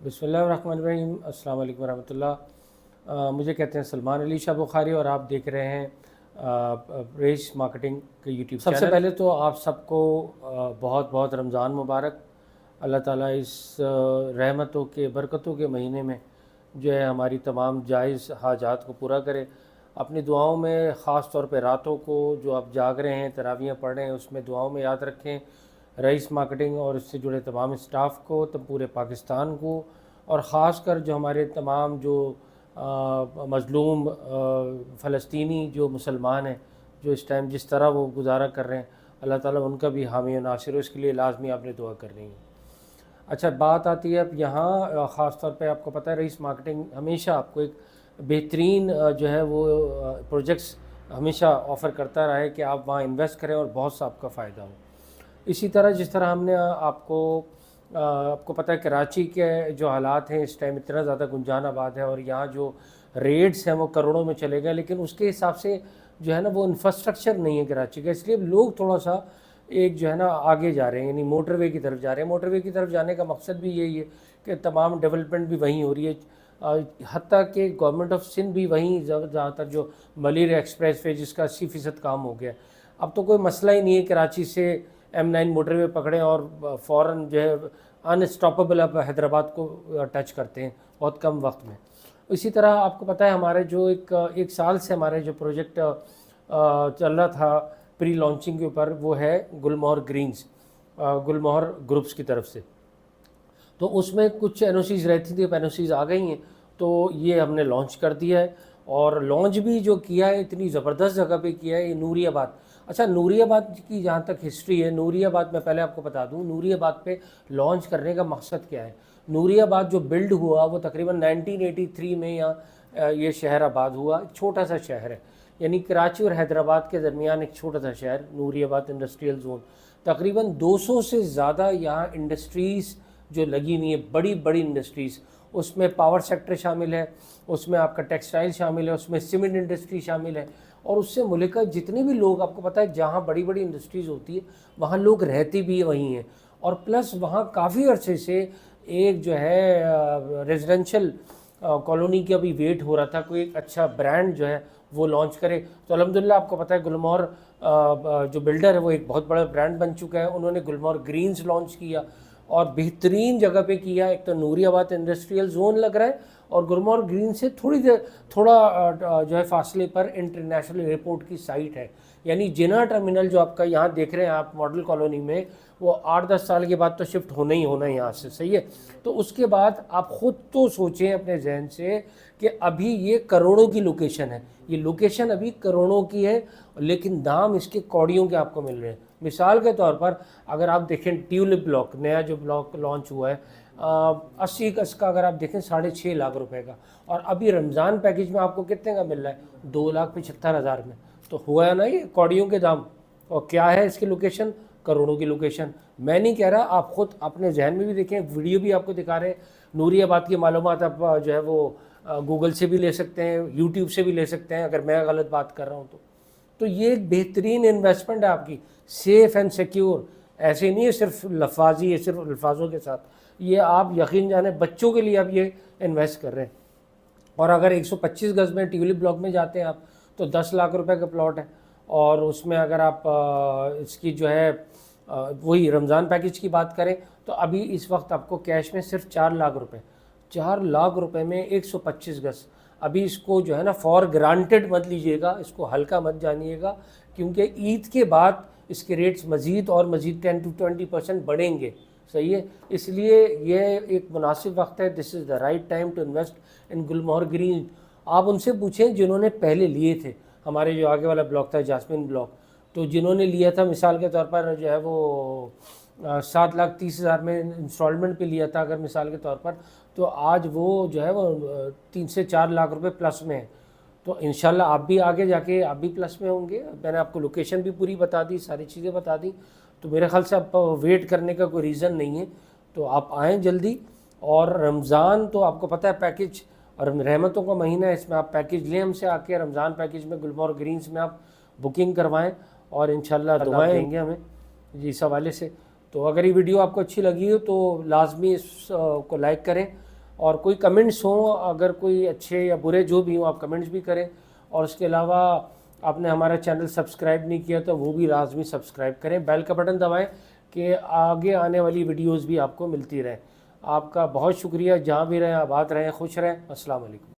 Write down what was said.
बिस्मिल्लाहिर्रहमानिर्रहीम। अस्सलाम वालेकुम रहमतुल्लाह। मुझे कहते हैं सलमान अली शाह बुखारी और आप देख रहे हैं रईस मार्केटिंग के यूट्यूब चैनल। सबसे पहले तो आप सबको बहुत बहुत रमज़ान मुबारक। अल्लाह ताला इस रहमतों के बरकतों के महीने में जो है हमारी तमाम जायज़ हाजात को पूरा करे। अपनी दुआओं में ख़ास तौर पे रातों को जो आप जाग रहे हैं, तरावियाँ पढ़ रहे हैं, उसमें दुआओं में याद रखें रईस मार्केटिंग और इससे जुड़े तमाम स्टाफ को, तब पूरे पाकिस्तान को, और ख़ास कर जो हमारे तमाम जो मज़लूम फ़लस्तीनी जो मुसलमान हैं, जो इस टाइम जिस तरह वो गुजारा कर रहे हैं, अल्लाह ताला उनका भी हामी और नासिर हो। इसके लिए लाजमी आपने दुआ करनी है। अच्छा, बात आती है अब यहाँ ख़ास तौर पे आपको पता है रईस मार्केटिंग हमेशा आपको एक बेहतरीन जो है वो प्रोजेक्ट्स हमेशा ऑफ़र करता रहा है कि आप वहाँ इन्वेस्ट करें और बहुत सा आपका फ़ायदा हो। इसी तरह जिस तरह हमने आपको पता है कराची के जो हालात हैं इस टाइम, इतना ज़्यादा गुंजान आबाद है और यहाँ जो रेट्स हैं वो करोड़ों में चले गए, लेकिन उसके हिसाब से जो है ना वो इंफ्रास्ट्रक्चर नहीं है कराची का, इसलिए लोग थोड़ा सा एक जो है ना आगे जा रहे हैं, यानी मोटरवे की तरफ जा रहे हैं। मोटरवे की तरफ जाने का मकसद भी यही है कि तमाम डेवलपमेंट भी वहीं हो रही है, हत्ता कि गवर्नमेंट ऑफ सिंध भी वहीं ज़्यादातर जो मलिर एक्सप्रेस वे जिसका 80% काम हो गया, अब तो कोई मसला ही नहीं है कराची से M9 मोटरवे पकड़ें और फ़ौरन जो है अनस्टॉपेबल आप हैदराबाद को टच करते हैं बहुत कम वक्त में। इसी तरह आपको पता है हमारे जो एक साल से हमारे जो प्रोजेक्ट चल रहा था प्री लॉन्चिंग के ऊपर, वो है गुलमोहर ग्रीन्स, गुलमोहर ग्रुप्स की तरफ से। तो उसमें कुछ NOCs रहती थी, अब NOCs आ गई हैं, तो ये हमने लॉन्च कर दिया है। और लॉन्च भी जो किया है इतनी ज़बरदस्त जगह पे किया है, ये नूरियाबाद। अच्छा, नूरियाबाद की जहाँ तक हिस्ट्री है, नूरियाबाद मैं पहले आपको बता दूँ नूरियाबाद पे लॉन्च करने का मकसद क्या है। नूरियाबाद जो बिल्ड हुआ वो तकरीबन 1983 में यहाँ ये शहर आबाद हुआ। एक छोटा सा शहर है, यानी कराची और हैदराबाद के दरमियान एक छोटा सा शहर, नूरियाबाद इंडस्ट्रियल जोन। तकरीबन 200 से ज़्यादा यहाँ इंडस्ट्रीज़ जो लगी हुई है, बड़ी बड़ी इंडस्ट्रीज़, उसमें पावर सेक्टर शामिल है, उसमें आपका टेक्सटाइल शामिल है, उसमें सीमेंट इंडस्ट्री शामिल है, और उससे मुल्क का जितने भी लोग, आपको पता है जहाँ बड़ी बड़ी इंडस्ट्रीज़ होती है वहाँ लोग रहते भी वहीं हैं। और प्लस वहाँ काफ़ी अरसे से एक जो है रेजिडेंशियल कॉलोनी का भी वेट हो रहा था, कोई एक अच्छा ब्रांड जो है वो लॉन्च करे। तो अल्हम्दुलिल्लाह आपको पता है गुलमोहर जो बिल्डर है वो एक बहुत बड़ा ब्रांड बन चुका है। उन्होंने गुलमोहर ग्रीन्स लॉन्च किया और बेहतरीन जगह पे किया। एक तो नूरियाबाद इंडस्ट्रियल जोन लग रहा है और गुलमोहर ग्रीन से थोड़ा जो है फासले पर इंटरनेशनल एयरपोर्ट की साइट है, यानी जिना टर्मिनल जो आपका यहाँ देख रहे हैं आप मॉडल कॉलोनी में, वो 8-10 साल के बाद तो शिफ्ट होना ही होना है यहाँ से, सही है। तो उसके बाद आप ख़ुद तो सोचें अपने जहन से कि अभी ये करोड़ों की लोकेशन है, ये लोकेशन अभी करोड़ों की है, लेकिन दाम इसके कौड़ियों के आपको मिल रहे हैं। मिसाल के तौर पर अगर आप देखें ट्यूलिप ब्लॉक, नया जो ब्लॉक लॉन्च हुआ है 80 गज का, अगर आप देखें 6.5 लाख रुपए का, और अभी रमज़ान पैकेज में आपको कितने का मिल रहा है, 2,75,000 में। तो हुआ है ना ये कौड़ियों के दाम। और क्या है इसकी लोकेशन, करोड़ों की लोकेशन। मैं नहीं कह रहा, आप ख़ुद अपने जहन में भी देखें, वीडियो भी आपको दिखा रहे हैं। नूरियाबाद की मालूमात आप जो है वो गूगल से भी ले सकते हैं, यूट्यूब से भी ले सकते हैं, अगर मैं गलत बात कर रहा हूँ तो ये एक बेहतरीन इन्वेस्टमेंट है आपकी, सेफ़ एंड सिक्योर। ऐसे नहीं है सिर्फ लफाजी है, सिर्फ अल्फाजों के साथ, ये आप यकीन जाने बच्चों के लिए आप ये इन्वेस्ट कर रहे हैं। और अगर 125 गज में ट्यूलिप ब्लॉक में जाते हैं आप तो 10 लाख रुपए का प्लॉट है, और उसमें अगर आप इसकी जो है वही रमज़ान पैकेज की बात करें तो अभी इस वक्त आपको कैश में सिर्फ 4 लाख रुपए, 4 लाख रुपए में 125 गज। अभी इसको जो है ना फॉर ग्रांटेड मत लीजिएगा, इसको हल्का मत जानिएगा, क्योंकि ईद के बाद इसके रेट्स मज़ीद और मज़ीद 10 to 20% बढ़ेंगे, सही है। इसलिए ये एक मुनासिब वक्त है, this is the right time to invest in Gulmohar Green. आप उनसे पूछें जिन्होंने पहले लिए थे, हमारे जो आगे वाला ब्लॉक था जास्मिन ब्लॉक, तो जिन्होंने लिया था मिसाल के तौर पर जो है वो 7,30,000 में इंस्टॉलमेंट पे लिया था अगर मिसाल के तौर पर, तो आज वो जो है वो 3 से 4 लाख रुपए प्लस में है। तो इंशाल्लाह आप भी आगे जाके आप भी प्लस में होंगे। मैंने आपको लोकेशन भी पूरी बता दी, सारी चीज़ें बता दी, तो मेरे ख्याल से आप वेट करने का कोई रीज़न नहीं है। तो आप आएँ जल्दी। और रमज़ान तो आपको पता है पैकेज और रहमतों का महीना है, इसमें आप पैकेज लें हमसे आके, रमज़ान पैकेज में गुलमोहर ग्रीन्स में आप बुकिंग करवाएं और इंशाल्लाह दुआएं देंगे हमें जी इस हवाले से। तो अगर ये वीडियो आपको अच्छी लगी हो तो लाजमी इसको लाइक करें, اور کوئی کمنٹس ہوں، اگر کوئی اچھے یا برے جو بھی ہوں آپ کمنٹس بھی کریں، اور اس کے علاوہ آپ نے ہمارا چینل سبسکرائب نہیں کیا تو وہ بھی لازمی سبسکرائب کریں، بیل کا بٹن دبائیں کہ آگے آنے والی ویڈیوز بھی آپ کو ملتی رہیں۔ آپ کا بہت شکریہ، جہاں بھی رہیں آباد رہیں، خوش رہیں۔ السلام علیکم۔